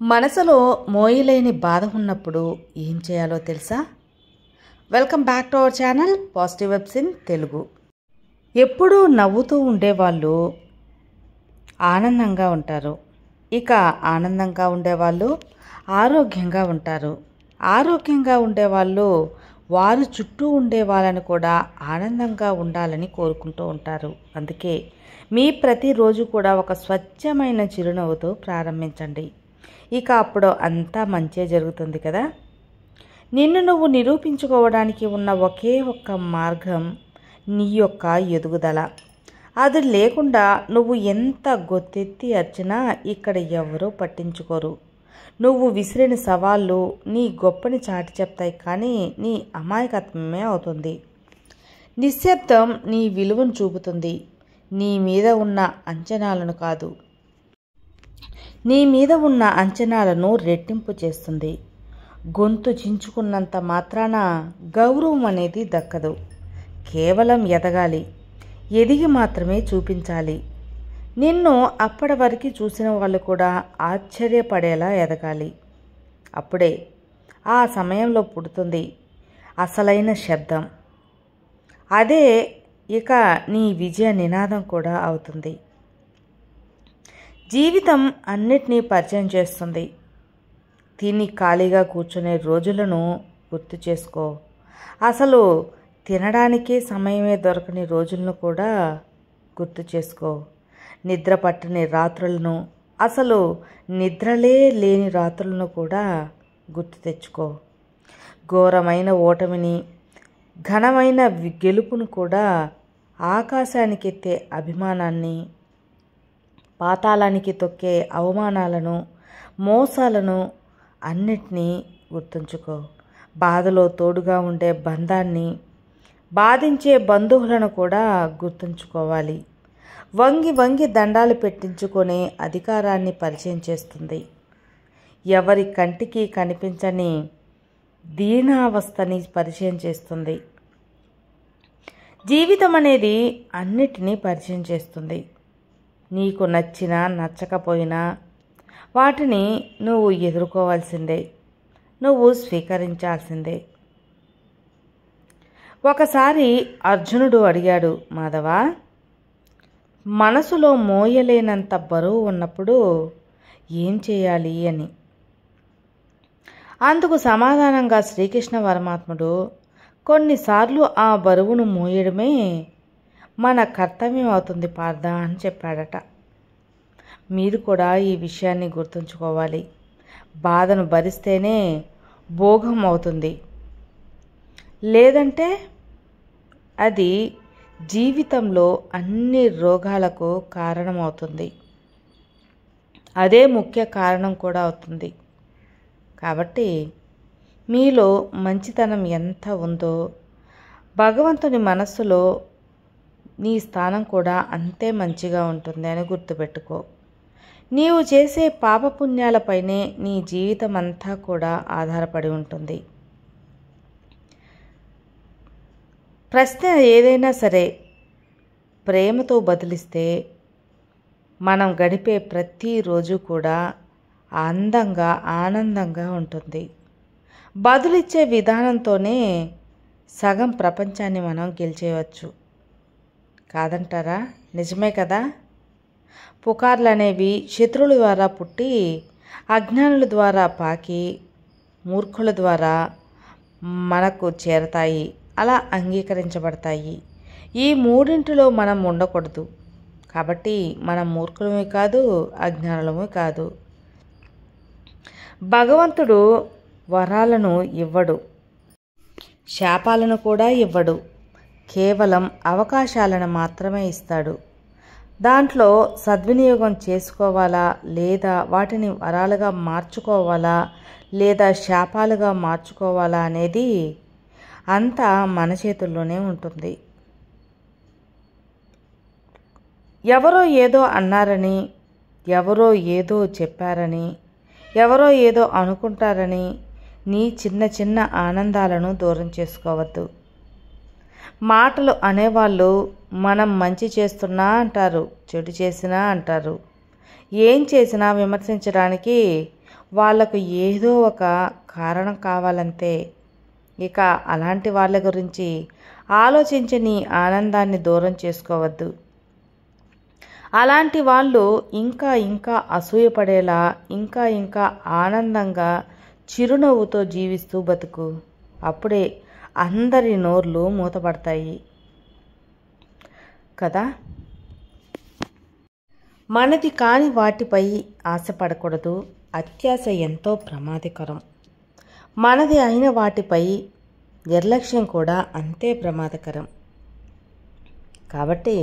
మనసులో మోయలేని బాధ ఉన్నప్పుడు ఏం చేయాలో తెలుసా? Welcome back to our channel positive webs in Telugu. ఎప్పుడూ నవ్వుతూ ఉండేవాళ్ళు ఆనందంగా ఉంటారు. ఇక ఆనందంగా ఉండేవాళ్ళు ఆరోగ్యంగా ఉంటారు. ఆరోగ్యంగా ఉండేవాళ్ళు వారు చుట్టూ ఉండే వాళ్ళని కూడా ఆనందంగా ఉండాలని కోరుకుంటూ ఉంటారు. అందుకే మీ ప్రతిరోజు కూడా ఒక స్వచ్ఛమైన చిరునవ్వుతో ప్రారంభించండి. ఇక అప్పుడు అంతా మంచే జరుగుతుంది కదా. నిన్ను నువ్వు నిరూపించుకోవడానికి ఉన్న ఒకే ఒక్క మార్గం నీ యొక్క ఎదుగుదల. అది లేకుండా నువ్వు ఎంత గొంతెత్తి అర్చినా ఇక్కడ ఎవరూ పట్టించుకోరు. నువ్వు విసిరిన సవాళ్ళు నీ గొప్పని చాటి చెప్తాయి, కానీ నీ అమాయకత్వమే అవుతుంది. నిశ్శబ్దం నీ విలువను చూపుతుంది, నీ మీద ఉన్న అంచనాలను కాదు. నీ మీద ఉన్న అంచనాలను రెట్టింపు చేస్తుంది. గొంతు చించుకున్నంత మాత్రాన గౌరవం అనేది దక్కదు. కేవలం ఎదగాలి, ఎదిగి మాత్రమే చూపించాలి. నిన్ను అప్పటి వరకు చూసిన వాళ్ళు కూడా ఆశ్చర్యపడేలా ఎదగాలి. అప్పుడే ఆ సమయంలో పుడుతుంది అసలైన శబ్దం. అదే ఇక నీ విజయ నినాదం కూడా అవుతుంది. జీవితం అన్నిటినీ పరిచయం చేస్తుంది. తిని ఖాళీగా కూర్చునే రోజులను గుర్తు చేసుకో. అసలు తినడానికే సమయమే దొరకని రోజులను కూడా గుర్తు చేసుకో. నిద్ర పట్టని రాత్రులను, అసలు నిద్రలే లేని రాత్రులను కూడా గుర్తు తెచ్చుకో. ఘోరమైన ఓటమిని, ఘనమైన గెలుపును కూడా, ఆకాశానికెత్తే అభిమానాన్ని, పాతాళానికి తొక్కే అవమానాలను, మోసాలను అన్నిటినీ గుర్తుంచుకో. బాధలో తోడుగా ఉండే బంధాన్ని, బాధించే బంధువులను కూడా గుర్తుంచుకోవాలి. వంగి వంగి దండాలు పెట్టించుకునే అధికారాన్ని పరిచయం చేస్తుంది. ఎవరి కంటికి కనిపించని దీనావస్థని పరిచయం చేస్తుంది. జీవితం అనేది అన్నిటినీ పరిచయం చేస్తుంది. నీకు నచ్చినా నచ్చకపోయినా వాటిని నువ్వు ఎదుర్కోవాల్సిందే, నువ్వు స్వీకరించాల్సిందే. ఒకసారి అర్జునుడు అడిగాడు, మాధవా, మనసులో మోయలేనంత బరువు ఉన్నప్పుడు ఏం చేయాలి అని. అందుకు సమాధానంగా శ్రీకృష్ణ పరమాత్ముడు, కొన్నిసార్లు ఆ బరువును మోయడమే మన కర్తవ్యం అవుతుంది పార్థ అని చెప్పాడట. మీరు కూడా ఈ విషయాన్ని గుర్తుంచుకోవాలి. బాధను భరిస్తేనే భోగం అవుతుంది, లేదంటే అది జీవితంలో అన్ని రోగాలకు కారణమవుతుంది. అదే ముఖ్య కారణం కూడా అవుతుంది. కాబట్టి మీలో మంచితనం ఎంత ఉందో భగవంతుని మనస్సులో నీ స్థానం కూడా అంతే మంచిగా ఉంటుంది అని గుర్తుపెట్టుకో. నీవు చేసే పాపపుణ్యాలపైనే నీ జీవితం అంతా కూడా ఆధారపడి ఉంటుంది. ప్రశ్న ఏదైనా సరే ప్రేమతో బదిలిస్తే మనం గడిపే ప్రతిరోజు కూడా అందంగా ఆనందంగా ఉంటుంది. బదులిచ్చే విధానంతోనే సగం ప్రపంచాన్ని మనం గెలిచేయవచ్చు, కాదంటారా? నిజమే కదా. పుకార్లు అనేవి శత్రువుల ద్వారా పుట్టి, అజ్ఞానుల ద్వారా పాకి, మూర్ఖుల ద్వారా మనకు చేరతాయి, అలా అంగీకరించబడతాయి. ఈ మూడింటిలో మనం ఉండకూడదు. కాబట్టి మనం మూర్ఖులమే కాదు, అజ్ఞానులమే కాదు. భగవంతుడు వరాలను ఇవ్వడు, శాపాలను కూడా ఇవ్వడు. కేవలం అవకాశాలను మాత్రమే ఇస్తాడు. దాంట్లో సద్వినియోగం చేసుకోవాలా, లేదా వాటిని వరాలుగా మార్చుకోవాలా, లేదా శాపాలుగా మార్చుకోవాలా అనేది అంతా మన చేతుల్లోనే ఉంటుంది. ఎవరో ఏదో అన్నారని, ఎవరో ఏదో చెప్పారని, ఎవరో ఏదో అనుకుంటారని నీ చిన్న చిన్న ఆనందాలను దూరం చేసుకోవద్దు. మాటలు అనేవాళ్ళు మనం మంచి చేస్తున్నా అంటారు, చెడు చేసినా అంటారు. ఏం చేసినా విమర్శించడానికి వాళ్ళకు ఏదో ఒక కారణం కావాలంతే. ఇక అలాంటి వాళ్ళ గురించి ఆలోచించి నీ ఆనందాన్ని దూరం చేసుకోవద్దు. అలాంటి వాళ్ళు ఇంకా ఇంకా అసూయపడేలా ఇంకా ఇంకా ఆనందంగా చిరునవ్వుతో జీవిస్తూ బతుకు. అప్పుడే అందరి నోర్లు మూతపడతాయి కదా. మనది కాని వాటిపై ఆశపడకూడదు. అత్యాశ ఎంతో ప్రమాదకరం. మనది అయిన వాటిపై నిర్లక్ష్యం కూడా అంతే ప్రమాదకరం. కాబట్టి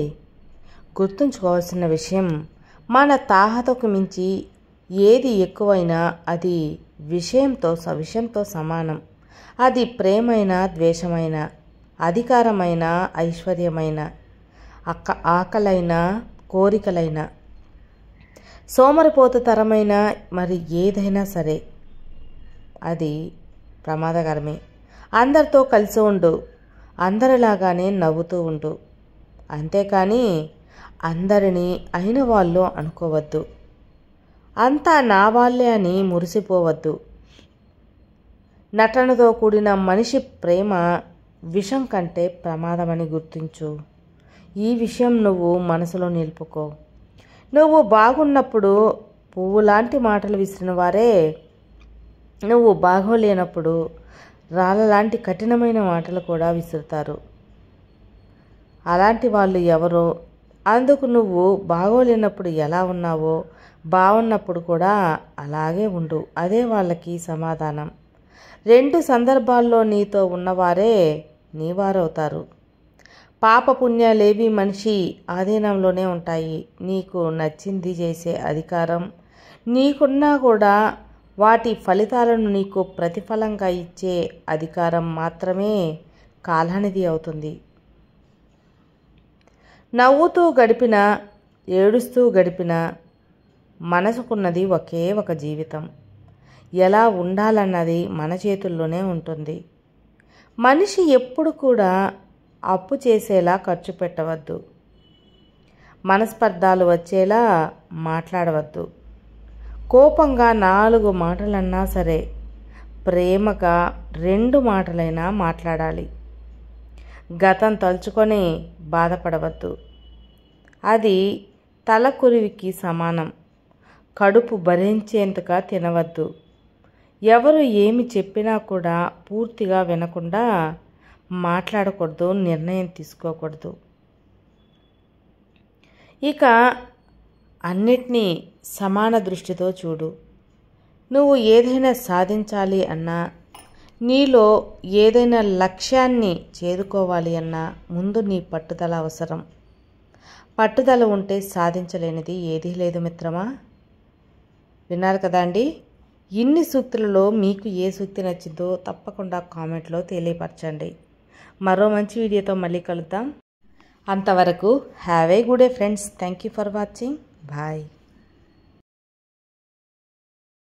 గుర్తుంచుకోవాల్సిన విషయం, మన తాహతకు మించి ఏది ఎక్కువైనా అది విషయంతో సమానం. అది ప్రేమైన, ద్వేషమైన, అధికారమైన, ఐశ్వర్యమైన, ఆకలైన, కోరికలైన, సోమరిపోతుతరమైన మరి ఏదైనా సరే అది ప్రమాదకరమే. అందరితో కలిసి ఉండు, అందరిలాగానే నవ్వుతూ ఉండు. అంతేకాని అందరినీ అయిన వాళ్ళు అనుకోవద్దు. అంతా నా వాళ్ళే అని మురిసిపోవద్దు. నటనతో కూడిన మనిషి ప్రేమ విషం కంటే ప్రమాదమని గుర్తించు. ఈ విషయం నువ్వు మనసులో నిలుపుకో. నువ్వు బాగున్నప్పుడు పువ్వులాంటి మాటలు విసిరిన వారే నువ్వు బాగోలేనప్పుడు రాళ్ళలాంటి కఠినమైన మాటలు కూడా విసురుతారు. అలాంటి వాళ్ళు ఎవరో, అందుకు నువ్వు బాగోలేనప్పుడు ఎలా ఉన్నావో బాగున్నప్పుడు కూడా అలాగే ఉండు. అదే వాళ్ళకి సమాధానం. 2 సందర్భాల్లో నీతో ఉన్నవారే నీవారవుతారు. పాపపుణ్యాలేవి మనిషి ఆధీనంలోనే ఉంటాయి. నీకు నచ్చింది చేసే అధికారం నీకున్నా కూడా వాటి ఫలితాలను నీకు ప్రతిఫలంగా ఇచ్చే అధికారం మాత్రమే కాలానిది అవుతుంది. నవ్వుతూ గడిపినా ఏడుస్తూ గడిపినా మనసుకున్నది ఒకే ఒక జీవితం. ఎలా ఉండాలన్నది మన చేతుల్లోనే ఉంటుంది. మనిషి ఎప్పుడు కూడా అప్పు చేసేలా ఖర్చు పెట్టవద్దు. మనస్పర్ధాలు వచ్చేలా మాట్లాడవద్దు. కోపంగా 4 మాటలన్నా సరే ప్రేమగా 2 మాటలైనా మాట్లాడాలి. గతం తలుచుకొని బాధపడవద్దు. అది తలకురివికి సమానం. కడుపు భరించేంతగా తినవద్దు. ఎవరు ఏమి చెప్పినా కూడా పూర్తిగా వినకుండా మాట్లాడకూడదు, నిర్ణయం తీసుకోకూడదు. ఇక అన్నిటినీ సమాన దృష్టితో చూడు. నువ్వు ఏదైనా సాధించాలి అన్నా, నీలో ఏదైనా లక్ష్యాన్ని చేరుకోవాలి అన్నా ముందు నీ పట్టుదల అవసరం. పట్టుదల ఉంటే సాధించలేనిది ఏదీ లేదు మిత్రమా. విన్నారు కదా అండి. ఇన్ని సూక్తులలో మీకు ఏ సూక్తి నచ్చిందో తప్పకుండా కామెంట్లో తెలియపరచండి. మరో మంచి వీడియోతో మళ్ళీ కలుద్దాం. అంతవరకు have a good day friends. Thank you for watching. Bye.